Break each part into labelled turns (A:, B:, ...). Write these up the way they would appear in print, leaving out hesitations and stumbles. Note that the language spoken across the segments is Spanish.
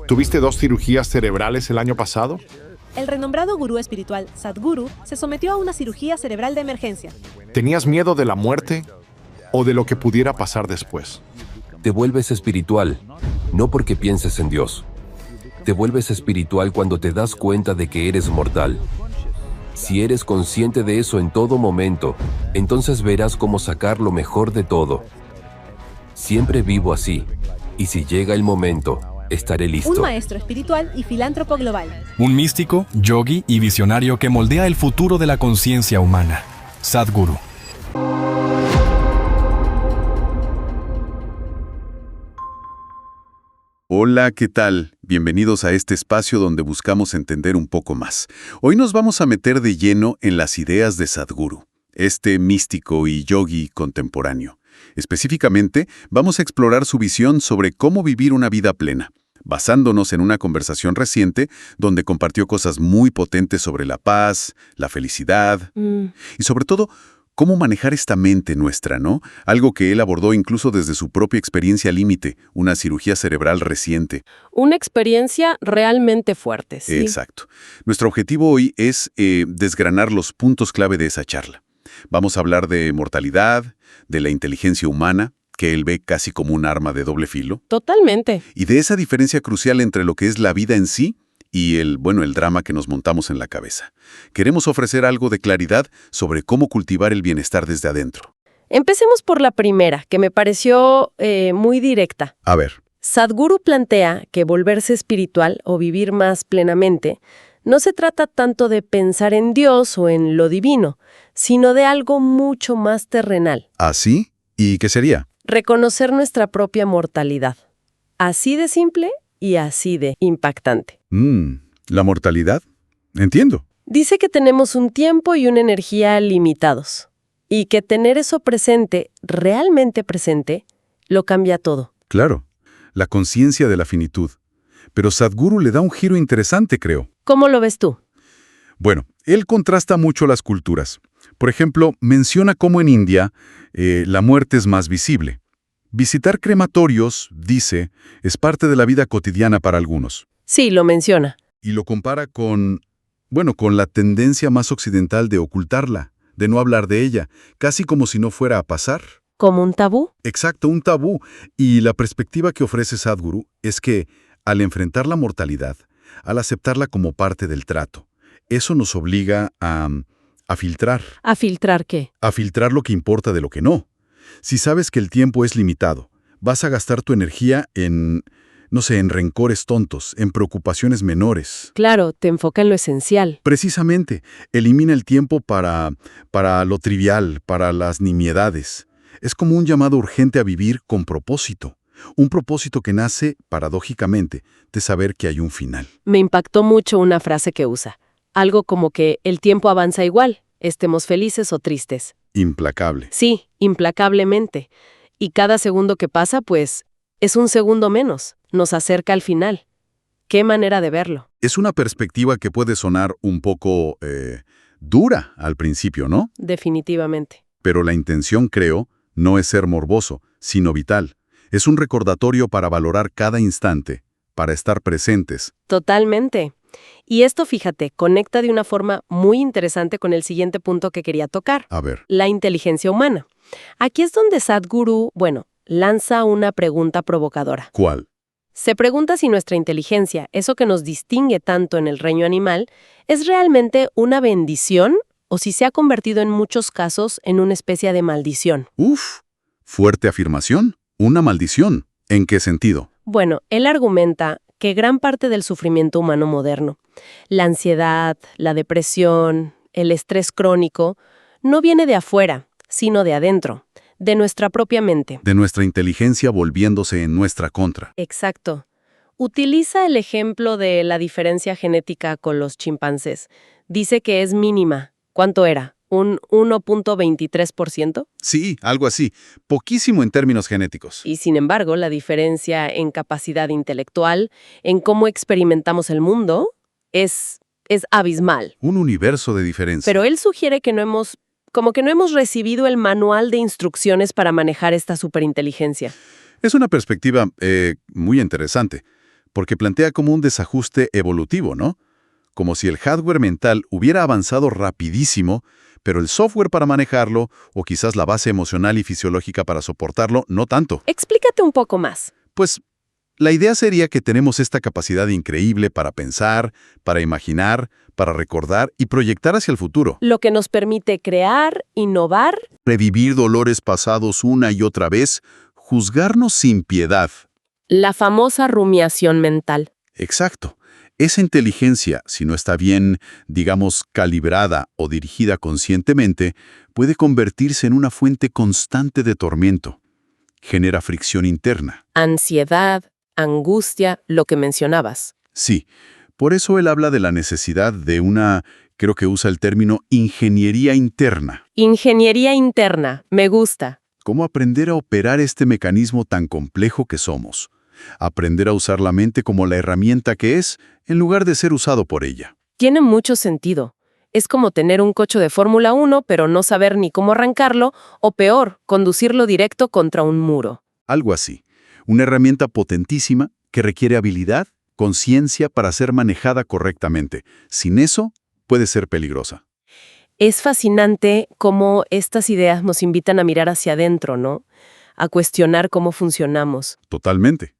A: ¿Tuviste 2 cirugías cerebrales el año pasado?
B: El renombrado gurú espiritual, Sadhguru, se sometió a una cirugía cerebral de emergencia.
A: ¿Tenías miedo de la muerte o de lo que pudiera pasar después?
C: Te vuelves espiritual, no porque pienses en Dios. Te vuelves espiritual cuando te das cuenta de que eres mortal. Si eres consciente de eso en todo momento, entonces verás cómo sacar lo mejor de todo. Siempre vivo así, y si llega el momento, estaré listo.
B: Un maestro espiritual y filántropo global.
D: Un místico, yogi y visionario que moldea el futuro de la conciencia humana. Sadhguru.
E: Hola, ¿qué tal? Bienvenidos a este espacio donde buscamos entender un poco más. Hoy nos vamos a meter de lleno en las ideas de Sadhguru, este místico y yogi contemporáneo. Específicamente, vamos a explorar su visión sobre cómo vivir una vida plena, basándonos en una conversación reciente donde compartió cosas muy potentes sobre la paz, la felicidad y sobre todo, cómo manejar esta mente nuestra, ¿no? Algo que él abordó incluso desde su propia experiencia límite, una cirugía cerebral reciente.
F: Una experiencia realmente fuerte, sí.
E: Exacto. Nuestro objetivo hoy es desgranar los puntos clave de esa charla. Vamos a hablar de mortalidad, de la inteligencia humana, que él ve casi como un arma de doble filo.
F: Totalmente.
E: Y de esa diferencia crucial entre lo que es la vida en sí y el drama que nos montamos en la cabeza. Queremos ofrecer algo de claridad sobre cómo cultivar el bienestar desde adentro.
F: Empecemos por la primera, que me pareció muy directa.
E: A ver.
F: Sadhguru plantea que volverse espiritual o vivir más plenamente no se trata tanto de pensar en Dios o en lo divino, sino de algo mucho más terrenal.
E: ¿Así? ¿Y qué sería?
F: Reconocer nuestra propia mortalidad. Así de simple y así de impactante.
E: ¿La mortalidad? Entiendo.
F: Dice que tenemos un tiempo y una energía limitados, y que tener eso presente, realmente presente, lo cambia todo.
E: Claro, la conciencia de la finitud. Pero Sadhguru le da un giro interesante, creo.
F: ¿Cómo lo ves tú?
E: Bueno, él contrasta mucho las culturas. Por ejemplo, menciona cómo en India la muerte es más visible. Visitar crematorios, dice, es parte de la vida cotidiana para algunos.
F: Sí, lo menciona.
E: Y lo compara con la tendencia más occidental de ocultarla, de no hablar de ella, casi como si no fuera a pasar.
F: ¿Como un tabú?
E: Exacto, un tabú. Y la perspectiva que ofrece Sadhguru es que, al enfrentar la mortalidad, al aceptarla como parte del trato, eso nos obliga a filtrar.
F: ¿A filtrar qué?
E: A filtrar lo que importa de lo que no. Si sabes que el tiempo es limitado, vas a gastar tu energía en rencores tontos, en preocupaciones menores.
F: Claro, te enfoca en lo esencial.
E: Precisamente, elimina el tiempo para lo trivial, para las nimiedades. Es como un llamado urgente a vivir con propósito. Un propósito que nace, paradójicamente, de saber que hay un final.
F: Me impactó mucho una frase que usa. Algo como que el tiempo avanza igual, estemos felices o tristes.
E: Implacable.
F: Sí, implacablemente. Y cada segundo que pasa, pues, es un segundo menos. Nos acerca al final. ¿Qué manera de verlo?
E: Es una perspectiva que puede sonar un poco dura al principio, ¿no?
F: Definitivamente.
E: Pero la intención, creo, no es ser morboso, sino vital. Es un recordatorio para valorar cada instante, para estar presentes.
F: Totalmente. Y esto, fíjate, conecta de una forma muy interesante con el siguiente punto que quería tocar.
E: A ver.
F: La inteligencia humana. Aquí es donde Sadhguru, lanza una pregunta provocadora.
E: ¿Cuál?
F: Se pregunta si nuestra inteligencia, eso que nos distingue tanto en el reino animal, es realmente una bendición o si se ha convertido en muchos casos en una especie de maldición.
E: Uf, fuerte afirmación. Una maldición. ¿En qué sentido?
F: Bueno, él argumenta que gran parte del sufrimiento humano moderno, la ansiedad, la depresión, el estrés crónico, no viene de afuera, sino de adentro, de nuestra propia mente.
E: De nuestra inteligencia volviéndose en nuestra contra.
F: Exacto. Utiliza el ejemplo de la diferencia genética con los chimpancés. Dice que es mínima. ¿Cuánto era? ¿Un 1.23%?
E: Sí, algo así. Poquísimo en términos genéticos.
F: Y sin embargo, la diferencia en capacidad intelectual, en cómo experimentamos el mundo, es abismal.
E: Un universo de diferencia.
F: Pero él sugiere que no hemos recibido el manual de instrucciones para manejar esta superinteligencia.
E: Es una perspectiva muy interesante. porque plantea como un desajuste evolutivo, ¿no? Como si el hardware mental hubiera avanzado rapidísimo, pero el software para manejarlo, o quizás la base emocional y fisiológica para soportarlo, no tanto.
F: Explícate un poco más.
E: Pues la idea sería que tenemos esta capacidad increíble para pensar, para imaginar, para recordar y proyectar hacia el futuro.
F: Lo que nos permite crear, innovar.
E: Revivir dolores pasados una y otra vez, juzgarnos sin piedad.
F: La famosa rumiación mental.
E: Exacto. Esa inteligencia, si no está bien, digamos, calibrada o dirigida conscientemente, puede convertirse en una fuente constante de tormento. Genera fricción interna.
F: Ansiedad, angustia, lo que mencionabas.
E: Sí, por eso él habla de la necesidad de una, creo que usa el término ingeniería interna.
F: Ingeniería interna, me gusta.
E: ¿Cómo aprender a operar este mecanismo tan complejo que somos? Aprender a usar la mente como la herramienta que es, en lugar de ser usado por ella.
F: Tiene mucho sentido. Es como tener un coche de Fórmula 1, pero no saber ni cómo arrancarlo, o peor, conducirlo directo contra un muro.
E: Algo así. Una herramienta potentísima que requiere habilidad, conciencia para ser manejada correctamente. Sin eso, puede ser peligrosa.
F: Es fascinante cómo estas ideas nos invitan a mirar hacia adentro, ¿no? A cuestionar cómo funcionamos.
E: Totalmente.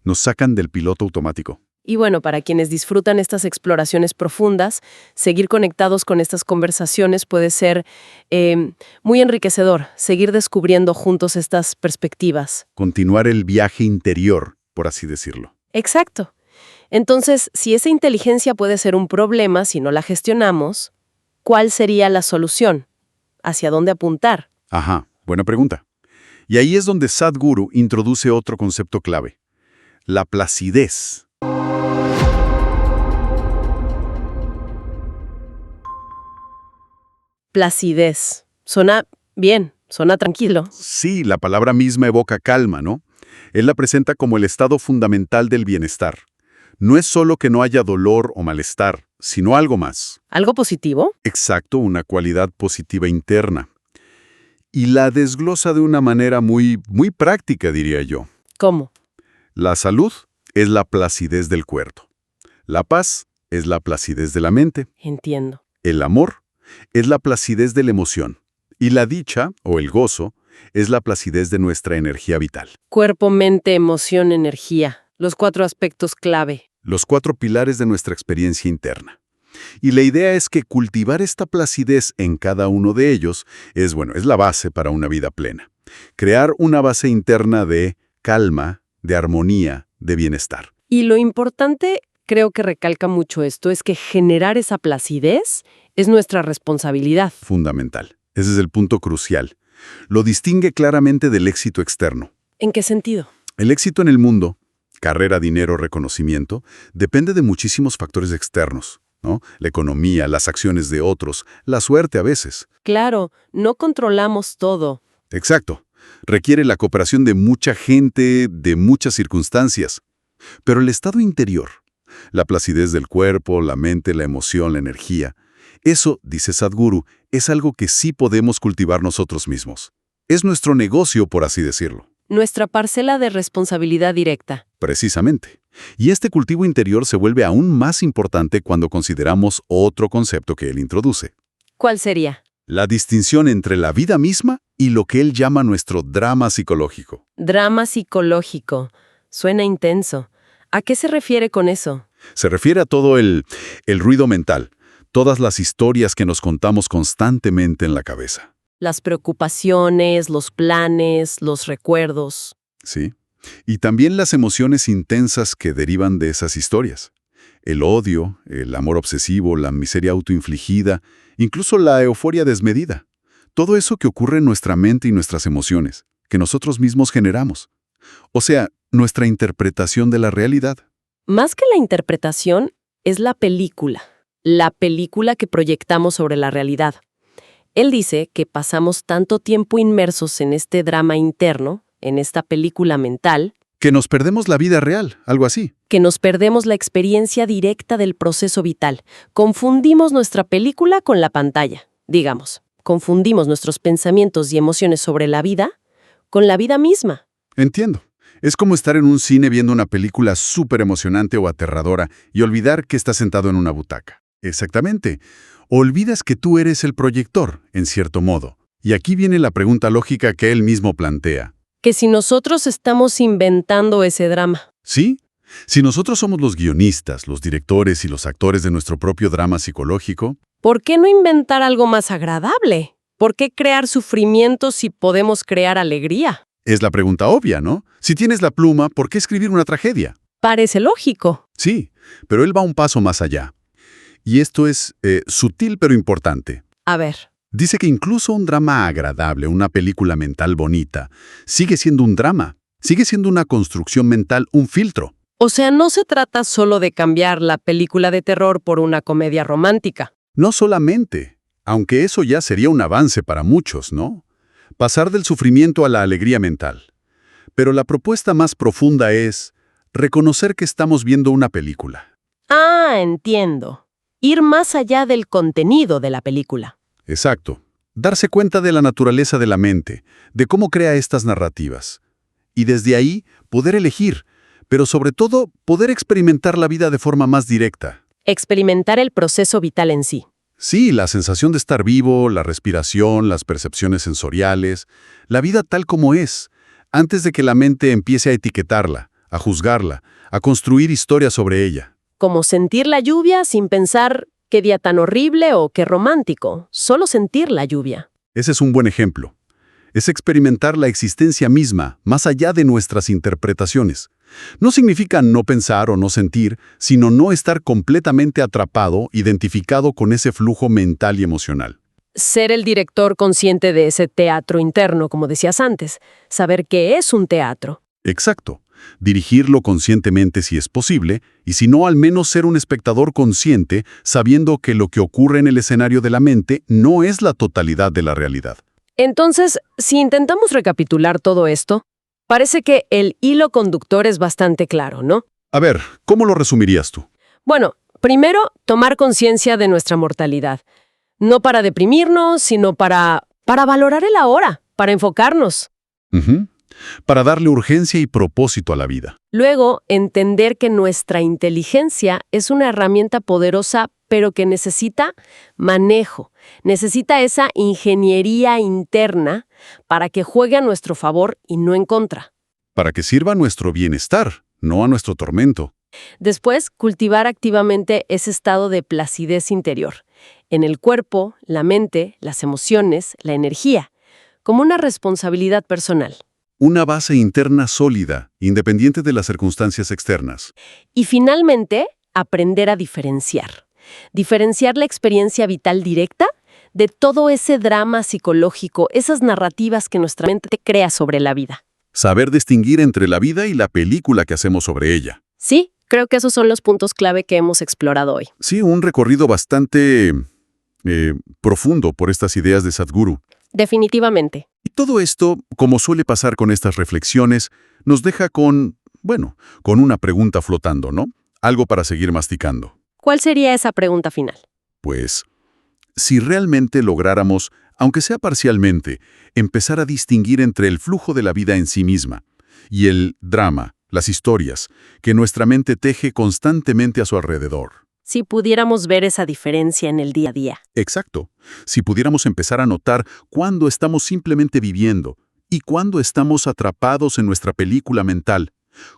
E: Nos sacan del piloto automático.
F: Y bueno, para quienes disfrutan estas exploraciones profundas, seguir conectados con estas conversaciones puede ser muy enriquecedor, seguir descubriendo juntos estas perspectivas.
E: Continuar el viaje interior, por así decirlo.
F: Exacto. Entonces, si esa inteligencia puede ser un problema si no la gestionamos, ¿cuál sería la solución? ¿Hacia dónde apuntar?
E: Ajá, buena pregunta. Y ahí es donde Sadhguru introduce otro concepto clave. La placidez.
F: Placidez. Suena bien, suena tranquilo.
E: Sí, la palabra misma evoca calma, ¿no? Él la presenta como el estado fundamental del bienestar. No es solo que no haya dolor o malestar, sino algo más.
F: ¿Algo positivo?
E: Exacto, una cualidad positiva interna. Y la desglosa de una manera muy práctica, diría yo.
F: ¿Cómo?
E: La salud es la placidez del cuerpo. La paz es la placidez de la mente.
F: Entiendo.
E: El amor es la placidez de la emoción. Y la dicha, o el gozo, es la placidez de nuestra energía vital.
F: Cuerpo, mente, emoción, energía. Los 4 aspectos clave.
E: Los 4 pilares de nuestra experiencia interna. Y la idea es que cultivar esta placidez en cada uno de ellos es la base para una vida plena. Crear una base interna de calma, de armonía, de bienestar.
F: Y lo importante, creo que recalca mucho esto, es que generar esa placidez es nuestra responsabilidad.
E: Fundamental. Ese es el punto crucial. Lo distingue claramente del éxito externo.
F: ¿En qué sentido?
E: El éxito en el mundo, carrera, dinero, reconocimiento, depende de muchísimos factores externos, ¿no? La economía, las acciones de otros, la suerte a veces.
F: Claro, no controlamos todo.
E: Exacto. Requiere la cooperación de mucha gente, de muchas circunstancias. Pero el estado interior, la placidez del cuerpo, la mente, la emoción, la energía, eso, dice Sadhguru, es algo que sí podemos cultivar nosotros mismos. Es nuestro negocio, por así decirlo.
F: Nuestra parcela de responsabilidad directa.
E: Precisamente. Y este cultivo interior se vuelve aún más importante cuando consideramos otro concepto que él introduce.
F: ¿Cuál sería?
E: La distinción entre la vida misma y lo que él llama nuestro drama psicológico.
F: Drama psicológico. Suena intenso. ¿A qué se refiere con eso?
E: Se refiere a todo el ruido mental, todas las historias que nos contamos constantemente en la cabeza.
F: Las preocupaciones, los planes, los recuerdos.
E: Sí. Y también las emociones intensas que derivan de esas historias. El odio, el amor obsesivo, la miseria autoinfligida, incluso la euforia desmedida. Todo eso que ocurre en nuestra mente y nuestras emociones, que nosotros mismos generamos. O sea, nuestra interpretación de la realidad.
F: Más que la interpretación, es la película que proyectamos sobre la realidad. Él dice que pasamos tanto tiempo inmersos en este drama interno, en esta película mental,
E: Que nos perdemos la vida real, algo así.
F: que nos perdemos la experiencia directa del proceso vital. Confundimos nuestra película con la pantalla, digamos. Confundimos nuestros pensamientos y emociones sobre la vida con la vida misma.
E: Entiendo. Es como estar en un cine viendo una película súper emocionante o aterradora y olvidar que estás sentado en una butaca. Exactamente. Olvidas que tú eres el proyector, en cierto modo. Y aquí viene la pregunta lógica que él mismo plantea.
F: Que si nosotros estamos inventando ese drama.
E: ¿Sí? Si nosotros somos los guionistas, los directores y los actores de nuestro propio drama psicológico,
F: ¿Por qué no inventar algo más agradable? ¿Por qué crear sufrimiento si podemos crear alegría?
E: es la pregunta obvia, ¿no? Si tienes la pluma, ¿por qué escribir una tragedia?
F: Parece lógico.
E: Sí, pero él va un paso más allá. Y esto es sutil pero importante.
F: A ver,
E: Dice que incluso un drama agradable, una película mental bonita, sigue siendo un drama. Sigue siendo una construcción mental, un filtro.
F: o sea, no se trata solo de cambiar la película de terror por una comedia romántica.
E: No solamente, aunque eso ya sería un avance para muchos, ¿no? Pasar del sufrimiento a la alegría mental. Pero la propuesta más profunda es reconocer que estamos viendo una película.
F: Ah, entiendo. Ir más allá del contenido de la película.
E: Exacto. Darse cuenta de la naturaleza de la mente, de cómo crea estas narrativas. Y desde ahí poder elegir, pero sobre todo poder experimentar la vida de forma más directa.
F: Experimentar el proceso vital en sí.
E: Sí, la sensación de estar vivo, la respiración, las percepciones sensoriales, la vida tal como es, antes de que la mente empiece a etiquetarla, a juzgarla, a construir historias sobre ella.
F: Como sentir la lluvia sin pensar qué día tan horrible o qué romántico. Solo sentir la lluvia.
E: Ese es un buen ejemplo. Es experimentar la existencia misma, más allá de nuestras interpretaciones. No significa no pensar o no sentir, sino no estar completamente atrapado, identificado con ese flujo mental y emocional.
F: Ser el director consciente de ese teatro interno, como decías antes. Saber qué es un teatro.
E: Exacto. Dirigirlo conscientemente si es posible, y si no, al menos ser un espectador consciente, sabiendo que lo que ocurre en el escenario de la mente no es la totalidad de la realidad.
F: Entonces, si intentamos recapitular todo esto, parece que el hilo conductor es bastante claro, ¿no?
E: A ver, ¿cómo lo resumirías tú?
F: Bueno, primero, tomar conciencia de nuestra mortalidad. No para deprimirnos, sino para valorar el ahora, para enfocarnos.
E: Ujú. Para darle urgencia y propósito a la vida.
F: Luego, entender que nuestra inteligencia es una herramienta poderosa, pero que necesita manejo. Necesita esa ingeniería interna para que juegue a nuestro favor y no en contra.
E: Para que sirva a nuestro bienestar, no a nuestro tormento.
F: Después, cultivar activamente ese estado de placidez interior, en el cuerpo, la mente, las emociones, la energía, como una responsabilidad personal.
E: Una base interna sólida, independiente de las circunstancias externas.
F: Y finalmente, aprender a diferenciar. Diferenciar la experiencia vital directa de todo ese drama psicológico, esas narrativas que nuestra mente crea sobre la vida.
E: Saber distinguir entre la vida y la película que hacemos sobre ella.
F: Sí, creo que esos son los puntos clave que hemos explorado hoy.
E: Sí, un recorrido bastante profundo por estas ideas de Sadhguru.
F: Definitivamente.
E: Y todo esto, como suele pasar con estas reflexiones, nos deja con una pregunta flotando, ¿no? Algo para seguir masticando.
F: ¿Cuál sería esa pregunta final?
E: Pues, si realmente lográramos, aunque sea parcialmente, empezar a distinguir entre el flujo de la vida en sí misma y el drama, las historias, que nuestra mente teje constantemente a su alrededor.
F: Si pudiéramos ver esa diferencia en el día a día.
E: Exacto. Si pudiéramos empezar a notar cuándo estamos simplemente viviendo y cuándo estamos atrapados en nuestra película mental,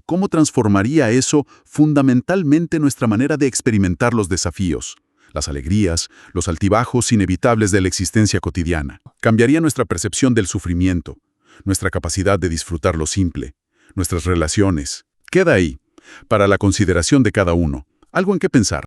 E: ¿cómo transformaría eso fundamentalmente nuestra manera de experimentar los desafíos, las alegrías, los altibajos inevitables de la existencia cotidiana? Cambiaría nuestra percepción del sufrimiento, nuestra capacidad de disfrutar lo simple, nuestras relaciones. Queda ahí, para la consideración de cada uno. Algo en qué pensar.